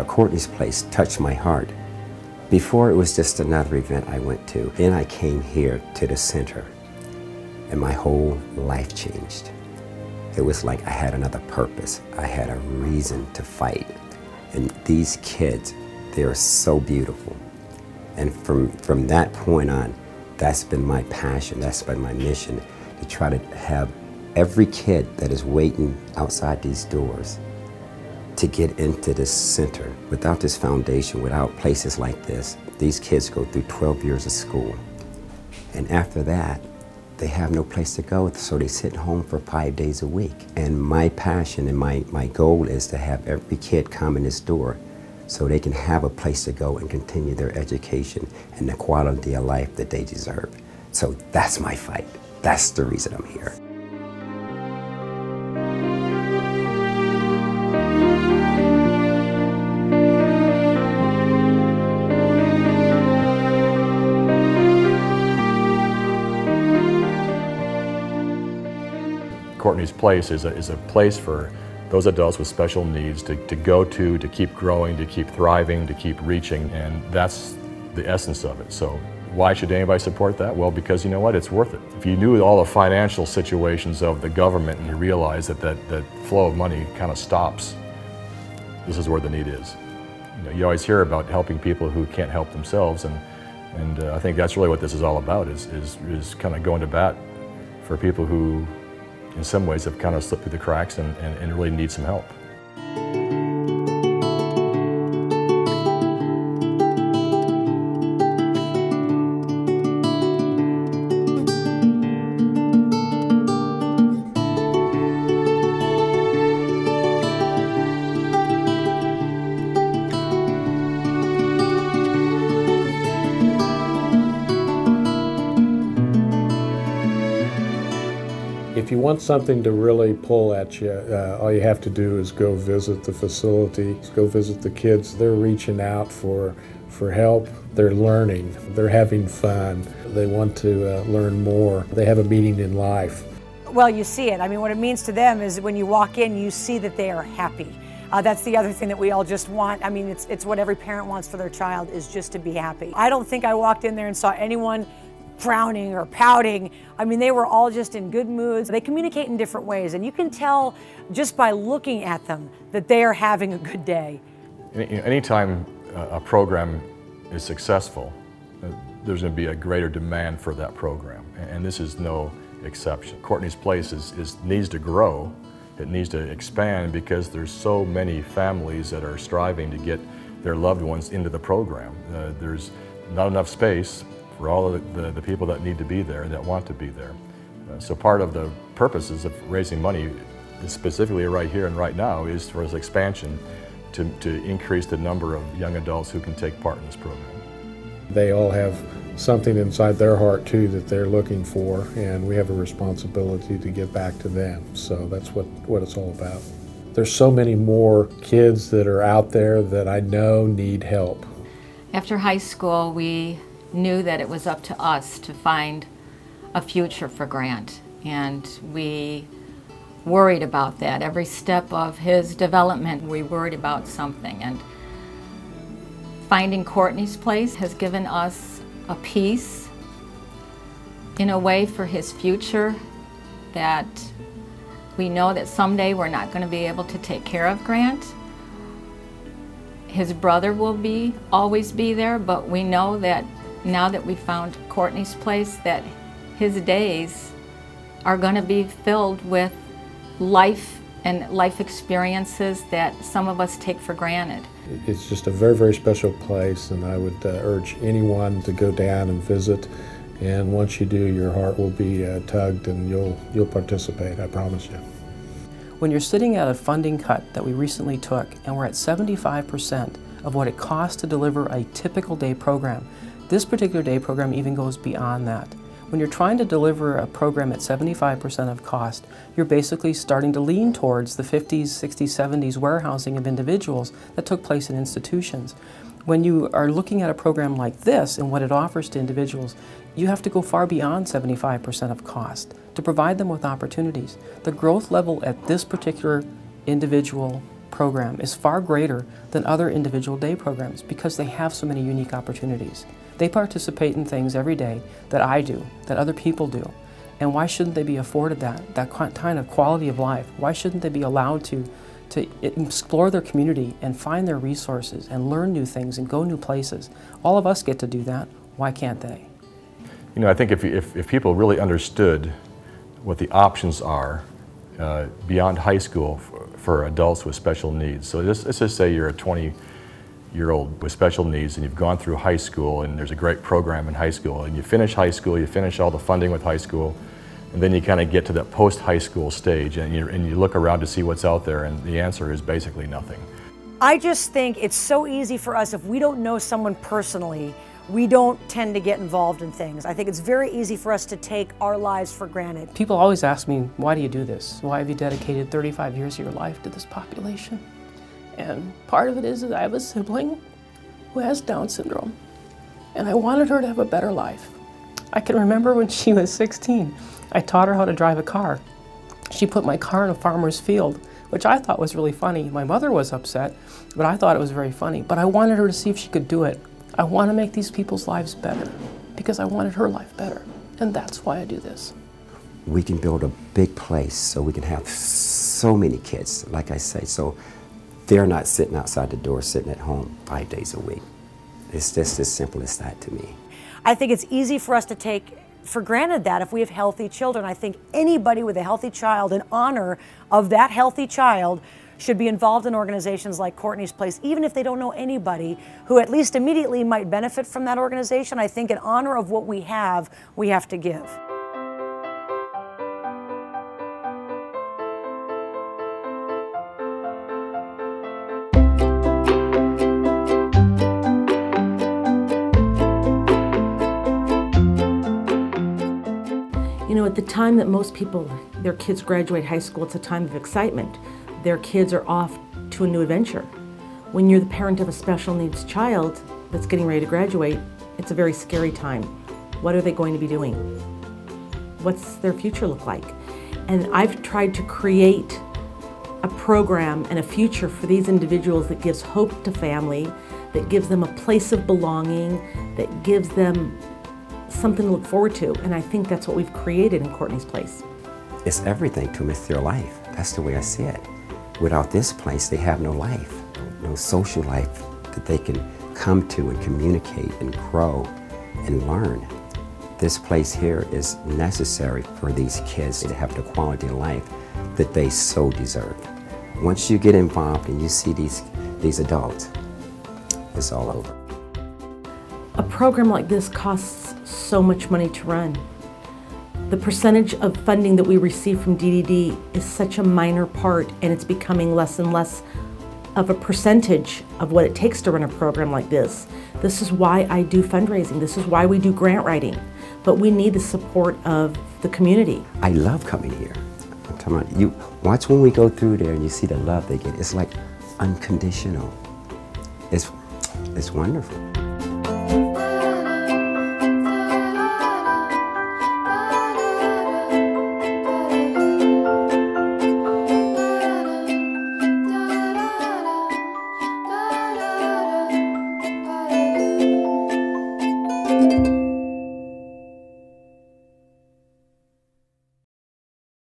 Cortney's place touched my heart. Before, it was just another event I went to. Then I came here to the center, and my whole life changed. It was like I had another purpose. I had a reason to fight. And these kids, they are so beautiful. And from that point on, that's been my passion, that's been my mission, to try to have every kid that is waiting outside these doors to get into this center. Without this foundation, without places like this, these kids go through 12 years of school. And after that, they have no place to go, so they sit home for 5 days a week. And my passion and my goal is to have every kid come in this door so they can have a place to go and continue their education and the quality of life that they deserve. So that's my fight. That's the reason I'm here. Cortney's place is a place for those adults with special needs to go to keep growing, to keep thriving, to keep reaching, and that's the essence of it. So why should anybody support that? Well, because you know what, it's worth it. If you knew all the financial situations of the government and you realize that flow of money kind of stops, this is where the need is. You know, you always hear about helping people who can't help themselves, and I think that's really what this is all about, is kind of going to bat for people who in some ways have kind of slipped through the cracks and really need some help. If you want something to really pull at you, all you have to do is go visit the facility, go visit the kids. They're reaching out for help. They're learning. They're having fun. They want to learn more. They have a meaning in life. Well, you see it. I mean, what it means to them is when you walk in, you see that they are happy. That's the other thing that we all just want. I mean, it's what every parent wants for their child, is just to be happy. I don't think I walked in there and saw anyone frowning or pouting. I mean, they were all just in good moods. They communicate in different ways, and you can tell just by looking at them that they are having a good day. Anytime a program is successful, there's going to be a greater demand for that program, and this is no exception. Cortney's place needs to grow. It needs to expand because there's so many families that are striving to get their loved ones into the program. There's not enough space for all of the people that need to be there, that want to be there. So part of the purposes of raising money, specifically right here and right now, is for this expansion to increase the number of young adults who can take part in this program. They all have something inside their heart too that they're looking for, and we have a responsibility to give back to them. So that's what it's all about. There's so many more kids that are out there that I know need help. After high school, we knew that it was up to us to find a future for Grant, and we worried about that. Every step of his development, we worried about something, and finding Cortney's place has given us a peace in a way for his future, that we know that someday we're not going to be able to take care of Grant. His brother will always be there, but we know that now that we found Cortney's place, that his days are going to be filled with life and life experiences that some of us take for granted. It's just a very, very special place, and I would urge anyone to go down and visit. And once you do, your heart will be tugged, and you'll participate, I promise you. When you're sitting at a funding cut that we recently took, and we're at 75% of what it costs to deliver a typical day program, this particular day program even goes beyond that. When you're trying to deliver a program at 75% of cost, you're basically starting to lean towards the 50s, 60s, 70s warehousing of individuals that took place in institutions. When you are looking at a program like this and what it offers to individuals, you have to go far beyond 75% of cost to provide them with opportunities. The growth level at this particular individual program is far greater than other individual day programs because they have so many unique opportunities. They participate in things every day that I do, that other people do. And why shouldn't they be afforded that kind of quality of life? Why shouldn't they be allowed to explore their community and find their resources and learn new things and go new places? All of us get to do that. Why can't they? You know, I think if people really understood what the options are beyond high school for adults with special needs. So let's just say you're a 20-year-old with special needs and you've gone through high school and there's a great program in high school and you finish high school, you finish all the funding with high school, and then you kind of get to that post-high school stage and you look around to see what's out there, and the answer is basically nothing. I just think it's so easy for us, if we don't know someone personally, we don't tend to get involved in things. I think it's very easy for us to take our lives for granted. People always ask me, why do you do this? Why have you dedicated 35 years of your life to this population? And part of it is that I have a sibling who has Down syndrome, and I wanted her to have a better life. I can remember when she was 16, I taught her how to drive a car. She put my car in a farmer's field, which I thought was really funny. My mother was upset, but I thought it was very funny. But I wanted her to see if she could do it. I want to make these people's lives better because I wanted her life better. And that's why I do this. We can build a big place so we can have so many kids, like I say, so they're not sitting outside the door, sitting at home 5 days a week. It's just as simple as that to me. I think it's easy for us to take for granted that if we have healthy children. I think anybody with a healthy child, in honor of that healthy child, should be involved in organizations like Cortney's Place, even if they don't know anybody who at least immediately might benefit from that organization. I think in honor of what we have to give. You know, at the time that most people, their kids graduate high school, it's a time of excitement. Their kids are off to a new adventure. When you're the parent of a special needs child that's getting ready to graduate, it's a very scary time. What are they going to be doing? What's their future look like? And I've tried to create a program and a future for these individuals that gives hope to family, that gives them a place of belonging, that gives them something to look forward to. And I think that's what we've created in Cortney's Place. It's everything to them. It's their life. That's the way I see it. Without this place, they have no life, no social life that they can come to and communicate and grow and learn. This place here is necessary for these kids to have the quality of life that they so deserve. Once you get involved and you see these adults, it's all over. A program like this costs so much money to run. The percentage of funding that we receive from DDD is such a minor part, and it's becoming less and less of a percentage of what it takes to run a program like this. This is why I do fundraising. This is why we do grant writing. But we need the support of the community. I love coming here. I'm talking about, you watch when we go through there and you see the love they get. It's like unconditional. It's wonderful.